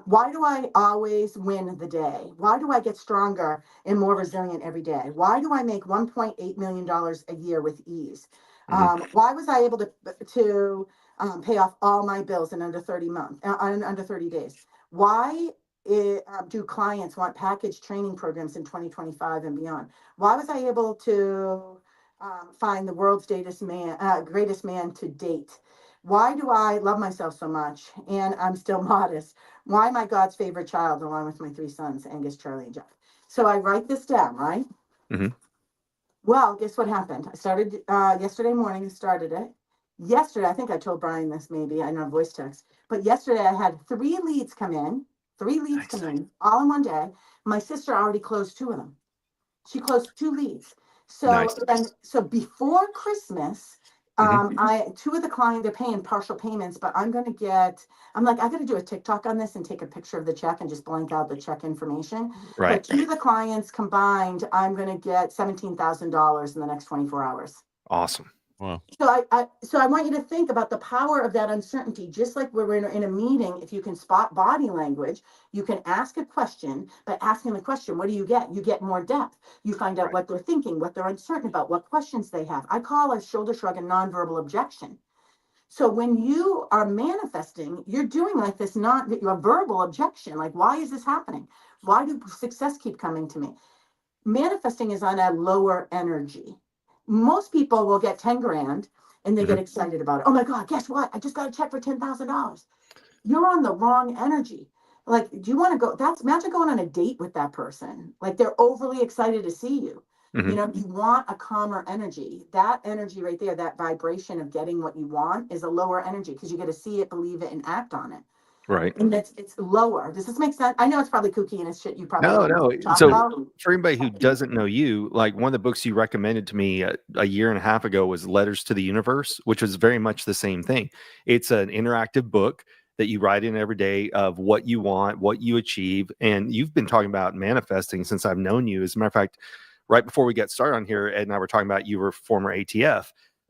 C: Why do I always win the day? Why do I get stronger and more resilient every day? Why do I make $1.8 million a year with ease? Why was I able to pay off all my bills in under 30 days? Why do clients want package training programs in 2025 and beyond? Why was I able to find the world's greatest man to date? Why do I love myself so much and I'm still modest? Why am I God's favorite child along with my 3 sons, Angus, Charlie, and Jeff? So I write this down, right? Well, guess what happened? I started yesterday morning. I started it. Yesterday, I think I told Brian this maybe. I know voice text. But yesterday I had 3 leads come in. 3 leads come in all in one day. My sister already closed 2 of them. She closed 2 leads. So so before Christmas, 2 of the clients, they're paying partial payments, but I'm like, I got to do a TikTok on this and take a picture of the check and just blank out the check information.
A: Right.
C: But 2 of the clients combined, I'm going to get $17,000 in the next 24 hours.
A: Awesome.
B: Wow.
C: So I want you to think about the power of that uncertainty. Just like we're in a meeting, if you can spot body language, you can ask a question. By asking the question, what do you get? You get more depth. You find out what they're thinking, what they're uncertain about, what questions they have. I call a shoulder shrug a nonverbal objection. So when you are manifesting, you're doing like this, not your verbal objection. Like, why is this happening? Why do success keep coming to me? Manifesting is on a lower energy. Most people will get 10 grand and they get excited about it. Oh my God, guess what? I just got a check for $10,000. You're on the wrong energy. Like, do you want to go? Imagine going on a date with that person. Like, they're overly excited to see you. You know, you want a calmer energy. That energy right there, that vibration of getting what you want, is a lower energy because you get to see it, believe it, and act on it.
A: Right.
C: And it's lower. Does this make sense? I know it's probably kooky and it's shit you probably
A: no.
C: talk
A: So
C: about.
A: for anybody who doesn't know you, like one of the books you recommended to me a year and a half ago was Letters to the Universe, which was very much the same thing. It's an interactive book that you write in every day of what you want, what you achieve. And you've been talking about manifesting since I've known you. As a matter of fact, right before we get started on here, Ed and I were talking about you were former ATF.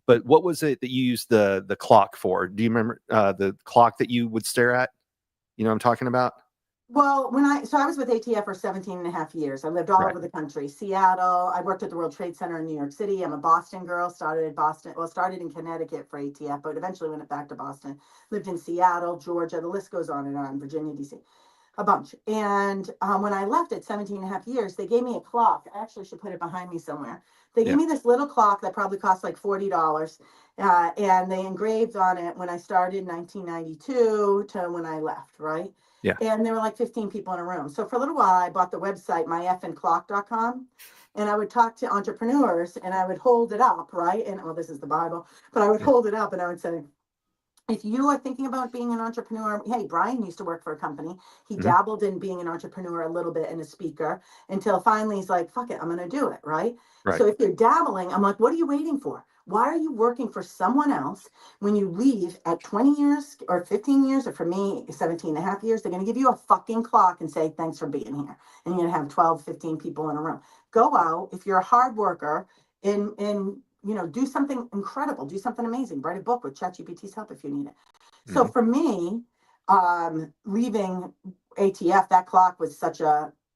A: But what was it that you used the clock for? Do you remember the clock that you would stare at? You know what I'm talking about?
C: Well, I was with ATF for 17 and a half years. I lived all over the country. Seattle. I worked at the World Trade Center in New York City. I'm a Boston girl. Started in Connecticut for ATF, but eventually went back to Boston. Lived in Seattle, Georgia. The list goes on and on. Virginia, DC. A bunch. And when I left at 17 and a half years, they gave me a clock. I actually should put it behind me somewhere. They gave me this little clock that probably cost like $40. And they engraved on it when I started in 1992 to when I left, right?
A: Yeah.
C: And there were like 15 people in a room. So for a little while, I bought the website, myfnclock.com. And I would talk to entrepreneurs and I would hold it up, right? And this is the Bible, but I would hold it up and I would say, if you are thinking about being an entrepreneur, hey, Brian used to work for a company. He dabbled in being an entrepreneur a little bit and a speaker until finally he's like, fuck it, I'm going to do it. Right. So if you're dabbling, I'm like, what are you waiting for? Why are you working for someone else when you leave at 20 years or 15 years, or for me, 17 and a half years, they're going to give you a fucking clock and say, thanks for being here. And you're going to have 12, 15 people in a room. Go out. If you're a hard worker do something incredible, do something amazing, write a book with ChatGPT's help if you need it. So for me, leaving ATF, that clock was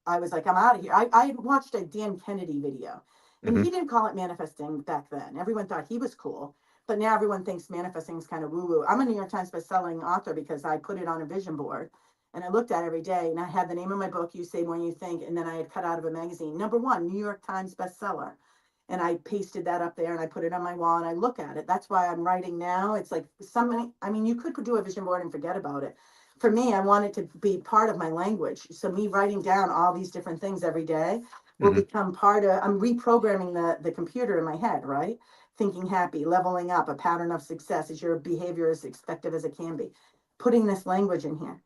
C: I was like, I'm out of here. I watched a Dan Kennedy video and he didn't call it manifesting back then. Everyone thought he was cool, but now everyone thinks manifesting is kind of woo woo. I'm a New York Times bestselling author because I put it on a vision board and I looked at it every day and I had the name of my book, You Say More Than You Think. And then I had cut out of a magazine, #1, New York Times bestseller. And I pasted that up there and I put it on my wall and I look at it. That's why I'm writing now. It's like you could do a vision board and forget about it. For me, I want it to be part of my language. So me writing down all these different things every day will become I'm reprogramming the computer in my head, right? Thinking happy, leveling up, a pattern of success. Is your behavior as effective as it can be? Putting this language in here.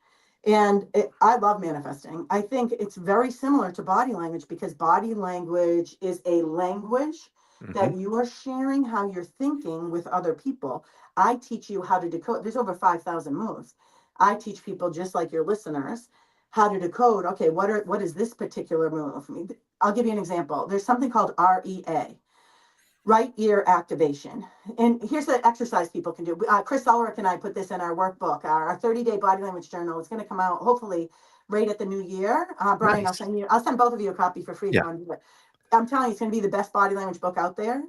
C: And I love manifesting. I think it's very similar to body language because body language is a language that you are sharing how you're thinking with other people. I teach you how to decode. There's over 5,000 moves. I teach people, just like your listeners, how to decode. Okay, what is this particular move? I'll give you an example. There's something called REA. Right ear activation. And here's the exercise people can do. Chris Ulrich and I put this in our workbook, our 30-day body language journal. It's going to come out hopefully right at the new year. Brian,
A: Nice.
C: I'll send both of you a copy for free if you want to do it. I'm telling you, it's going to be the best body language book out there.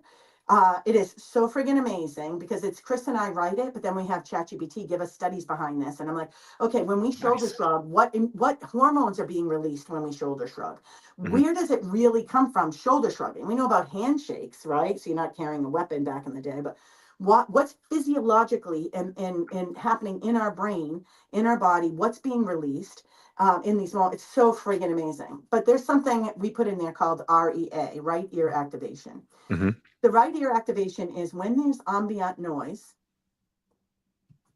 C: It is so friggin' amazing because it's Chris and I write it, but then we have ChatGPT give us studies behind this. And I'm like, okay, when we shoulder shrug, what hormones are being released when we shoulder shrug? Where does it really come from? Shoulder shrugging. We know about handshakes, right? So you're not carrying a weapon back in the day, but what's physiologically and happening in our brain, in our body, what's being released in these moments? It's so friggin' amazing. But there's something we put in there called REA, right ear activation. The right ear activation is when there's ambient noise.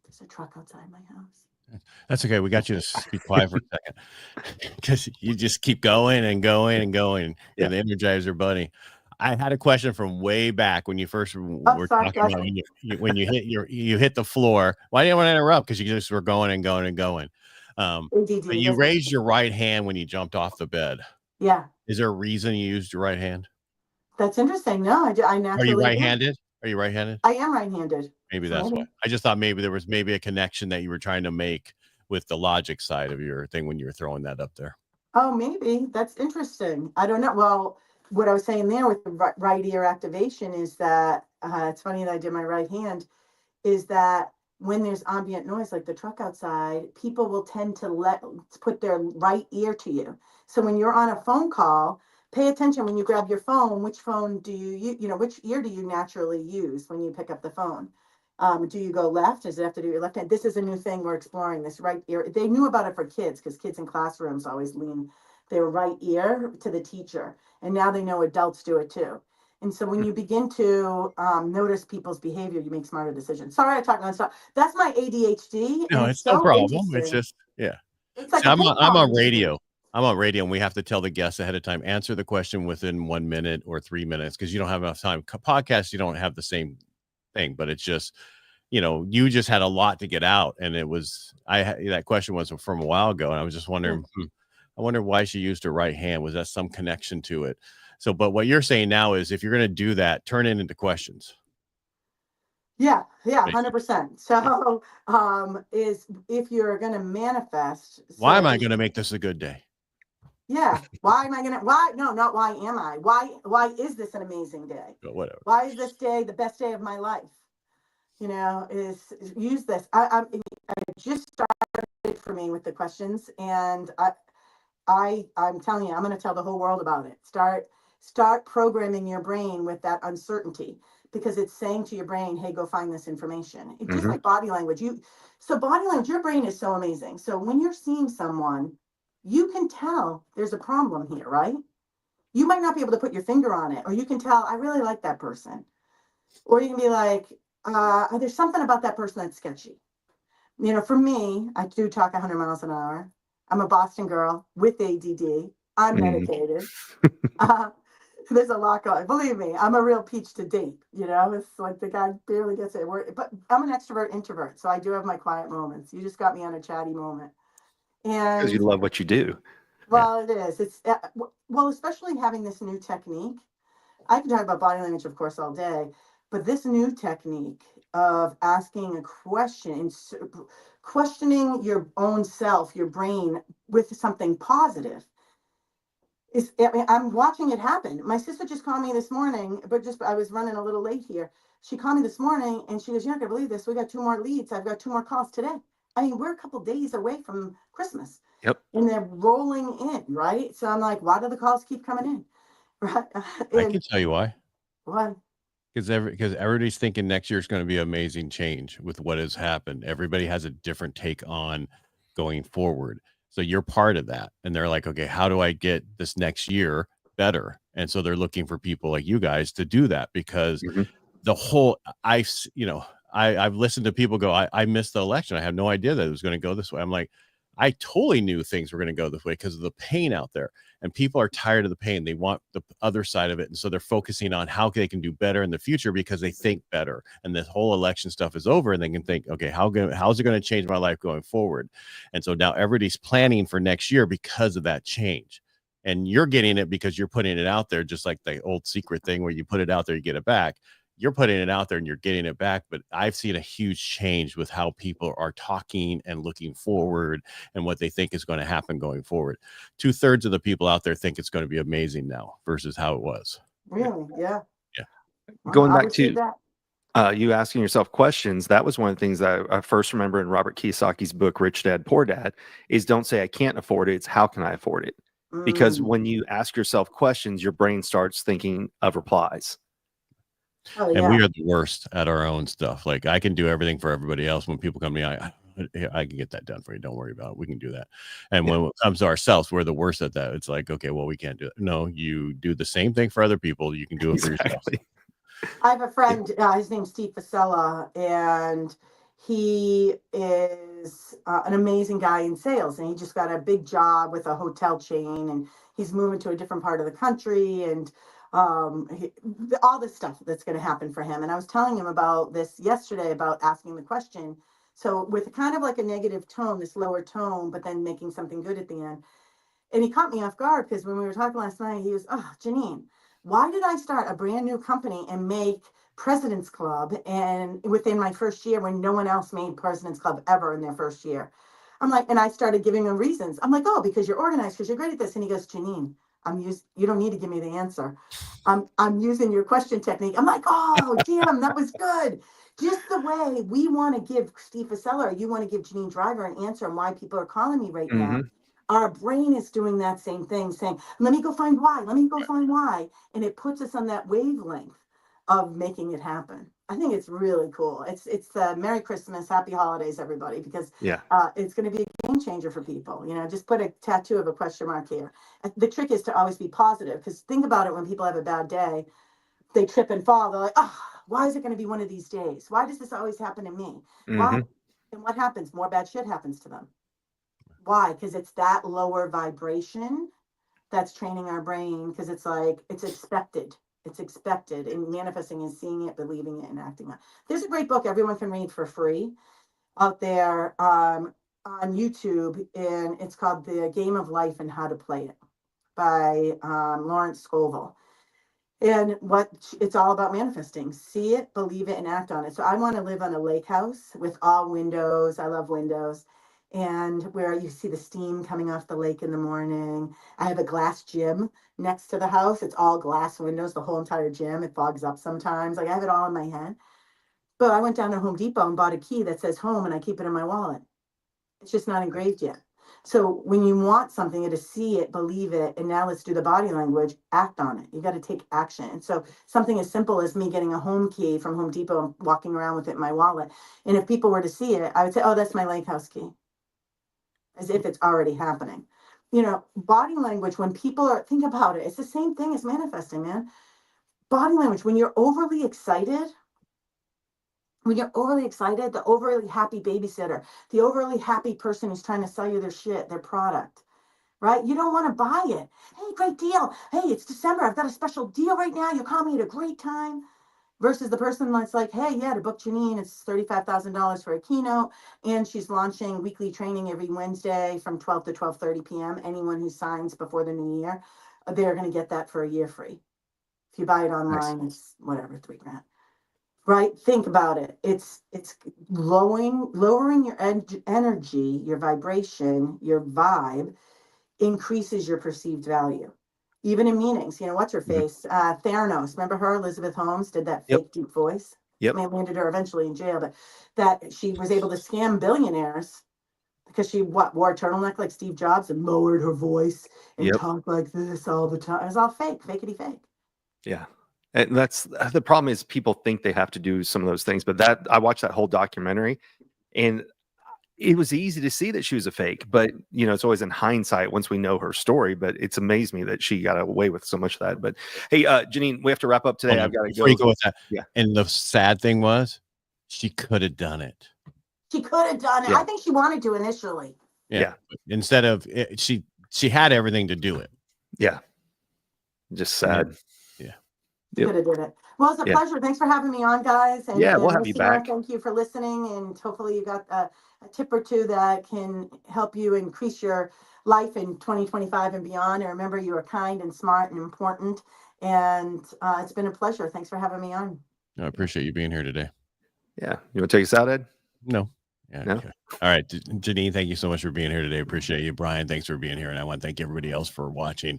C: There's a truck outside my house.
B: That's okay. We got you to be quiet for a second because you just keep going and going and going. You're the Energizer Bunny. I had a question from way back when you first were talking about when you hit the floor. Why didn't I want to interrupt? Because you just were going and going and going. But you raised your right hand when you jumped off the bed.
C: Yeah.
B: Is there a reason you used your right hand?
C: That's interesting. No, I naturally.
B: Are you right-handed? Are you right-handed?
C: I am right-handed.
B: Maybe that's why. I just thought maybe there was maybe a connection that you were trying to make with the logic side of your thing when you were throwing that up there.
C: Oh, maybe. That's interesting. I don't know. Well, what I was saying there with the right ear activation is that it's funny that I did my right hand, is that when there's ambient noise like the truck outside, people will tend to put their right ear to you. So when you're on a phone call, pay attention when you grab your phone. Which phone do which ear do you naturally use when you pick up the phone? Do you go left? Does it have to do your left hand? This is a new thing we're exploring, this right ear. They knew about it for kids because kids in classrooms always lean their right ear to the teacher. And now they know adults do it too. And so when you begin to notice people's behavior, you make smarter decisions. Sorry, I talk nonstop. That's my ADHD.
B: No,
C: and
B: it's no
C: so
B: problem. It's just, yeah.
C: It's like
B: See, I'm on radio. I'm on radio, and we have to tell the guests ahead of time, answer the question within 1 minute or 3 minutes because you don't have enough time. Podcasts, you don't have the same thing, but it's just, you just had a lot to get out, and it was that question was from a while ago, and I was just wondering, I wonder why she used her right hand. Was that some connection to it? So, but what you're saying now is if you're going to do that, turn it into questions.
C: Yeah, 100%. So, is if you're going to manifest.
B: Why am I going to make this a good day?
C: Yeah. Why am I going to, no, not why am I? Why is this an amazing day?
B: But whatever.
C: Why is this day the best day of my life? Is use this. I just started for me with the questions, and I'm telling you, I'm going to tell the whole world about it. Start programming your brain with that uncertainty, because it's saying to your brain, hey, go find this information. It's just like body language. Body language, your brain is so amazing. So when you're seeing someone, you can tell there's a problem here, right? You might not be able to put your finger on it, or you can tell, I really like that person. Or you can be like, there's something about that person that's sketchy. For me, I do talk 100 miles an hour. I'm a Boston girl with ADD. I'm medicated. There's a lot going. Believe me, I'm a real peach to date. It's like the guy barely gets it. But I'm an extrovert introvert, so I do have my quiet moments. You just got me on a chatty moment. And
A: because you love what you do.
C: Well, it is. It's especially having this new technique. I can talk about body language, of course, all day, but this new technique of asking a question and questioning your own self, your brain, with something positive. I'm watching it happen. My sister just called me this morning, but I was running a little late here. She called me this morning and she goes, you're not gonna believe this. We got 2 more leads. I've got 2 more calls today. I mean, we're a couple days away from Christmas.
A: Yep.
C: And they're rolling in, right? So I'm like, why do the calls keep coming in? Right.
B: I can tell you why.
C: Why?
B: Because everybody's thinking next year is going to be amazing change with what has happened. Everybody has a different take on going forward. So you're part of that. And they're like, okay, how do I get this next year better? And so they're looking for people like you guys to do that, because the whole, I've listened to people go, I missed the election. I had no idea that it was going to go this way. I'm like, I totally knew things were going to go this way because of the pain out there, and people are tired of the pain. They want the other side of it. And so they're focusing on how they can do better in the future because they think better. And this whole election stuff is over and they can think, okay, how's it going to change my life going forward? And so now everybody's planning for next year because of that change. And you're getting it because you're putting it out there, just like the old secret thing where you put it out there, you get it back. You're putting it out there and you're getting it back. But I've seen a huge change with how people are talking and looking forward and what they think is going to happen going forward. 2/3 of the people out there think it's going to be amazing now versus how it was.
C: Really? Yeah.
B: Yeah.
A: Going back to you asking yourself questions, that was one of the things that I first remember in Robert Kiyosaki's book, Rich Dad, Poor Dad, is don't say I can't afford it. It's how can I afford it? Because when you ask yourself questions, your brain starts thinking of replies.
C: Oh,
B: and we are the worst at our own stuff. Like I can do everything for everybody else. When people come to me, I can get that done for you. Don't worry about it. We can do that. And when it comes to ourselves, we're the worst at that. It's like, okay, well, we can't do it. No, you do the same thing for other people. You can do it for yourself.
C: I have a friend, his name's Steve Fasella, and he is an amazing guy in sales, and he just got a big job with a hotel chain, and he's moving to a different part of the country, and all this stuff that's going to happen for him. And I was telling him about this yesterday, about asking the question. So with kind of like a negative tone, this lower tone, but then making something good at the end. And he caught me off guard because when we were talking last night, he was, oh, Janine, why did I start a brand new company and make President's Club. And within my first year, when no one else made President's Club ever in their first year, I'm like, and I started giving him reasons. I'm like, oh, because you're organized, because you're great at this. And he goes, Janine, you don't need to give me the answer. I'm using your question technique. I'm like, oh, damn, that was good. Just the way we want to give Steve Faseller, you want to give Janine Driver an answer on why people are calling me right now. Our brain is doing that same thing, saying, let me go find why, let me go find why. And it puts us on that wavelength of making it happen. I think it's really cool. It's Merry Christmas, Happy Holidays, everybody, because it's going to be a game changer for people. You know, just put a tattoo of a question mark here. The trick is to always be positive, because think about it, when people have a bad day, they trip and fall. They're like, oh, why is it going to be one of these days? Why does this always happen to me? Why? And what happens? More bad shit happens to them. Why? Because it's that lower vibration that's training our brain, because it's like, it's expected. It's expected, and manifesting is seeing it, believing it, and acting on it. There's a great book everyone can read for free out there on YouTube, and it's called The Game of Life and How to Play It by Lawrence Scovel. And what it's all about, manifesting. See it, believe it, and act on it. So I want to live on a lake house with all windows. I love windows. And where you see the steam coming off the lake in the morning. I have a glass gym next to the house. It's all glass windows, the whole entire gym. It fogs up sometimes. Like, I have it all in my head. But I went down to Home Depot and bought a key that says home, and I keep it in my wallet. It's just not engraved yet. So when you want something, to see it, believe it, and now let's do the body language, act on it. You got to take action. And so something as simple as me getting a home key from Home Depot and walking around with it in my wallet. And if people were to see it, I would say, oh, that's my lake house key. As if it's already happening. You know, body language, when people are, think about it, it's the same thing as manifesting, man. Body language, when you're overly excited, the overly happy babysitter, the overly happy person who's trying to sell you their shit, their product, right? You don't want to buy it. Hey, great deal. Hey, it's December. I've got a special deal right now. You call me at a great time. Versus the person that's like, hey, yeah, to book Janine, it's $35,000 for a keynote. And she's launching weekly training every Wednesday from 12 to 12:30 p.m. Anyone who signs before the new year, they're going to get that for a year free. If you buy it online, it's whatever, $3,000. Right? Think about it. It's lowering your energy, your vibration, your vibe increases your perceived value. Even in meetings, you know, what's her face? Theranos. Remember her? Elizabeth Holmes did that fake deep voice.
A: Yep.
C: May landed her eventually in jail, but that she was able to scam billionaires because she wore a turtleneck like Steve Jobs and lowered her voice and talked like this all the time. It was all fake, fakety fake.
A: Yeah. And that's the problem, is people think they have to do some of those things, but I watched that whole documentary, and it was easy to see that she was a fake, but you know, it's always in hindsight once we know her story. But it's amazed me that she got away with so much of that. But hey, Janine, we have to wrap up today. I've got to go
B: with that. Yeah. And the sad thing was, she could have done it.
C: She could have done it. I think she wanted to initially.
B: Yeah. Instead of it, she had everything to do it.
A: Yeah. Just sad.
C: Could have did it. Well, it's a pleasure. Thanks for having me on, guys. And
A: we'll have you back.
C: Thank you for listening, and hopefully you got a tip or two that can help you increase your life in 2025 and beyond. And remember, you are kind and smart and important. And it's been a pleasure. Thanks for having me on.
B: I appreciate you being here today.
A: Yeah. You want to take us out, Ed?
B: No. Yeah. No? Okay. All right. Janine, thank you so much for being here today. Appreciate you. Brian, thanks for being here. And I want to thank everybody else for watching.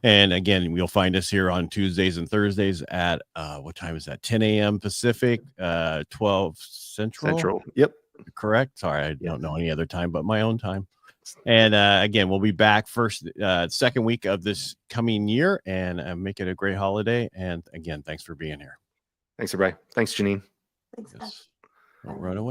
B: And again, you'll find us here on Tuesdays and Thursdays at, what time is that? 10 a.m. Pacific, 12 Central.
A: Yep.
B: Correct. Sorry. I don't know any other time but my own time. And again, we'll be back second week of this coming year, and make it a great holiday. And again, thanks for being here.
A: Thanks, everybody. Thanks, Janine.
C: Thanks, guys.
B: Don't run away.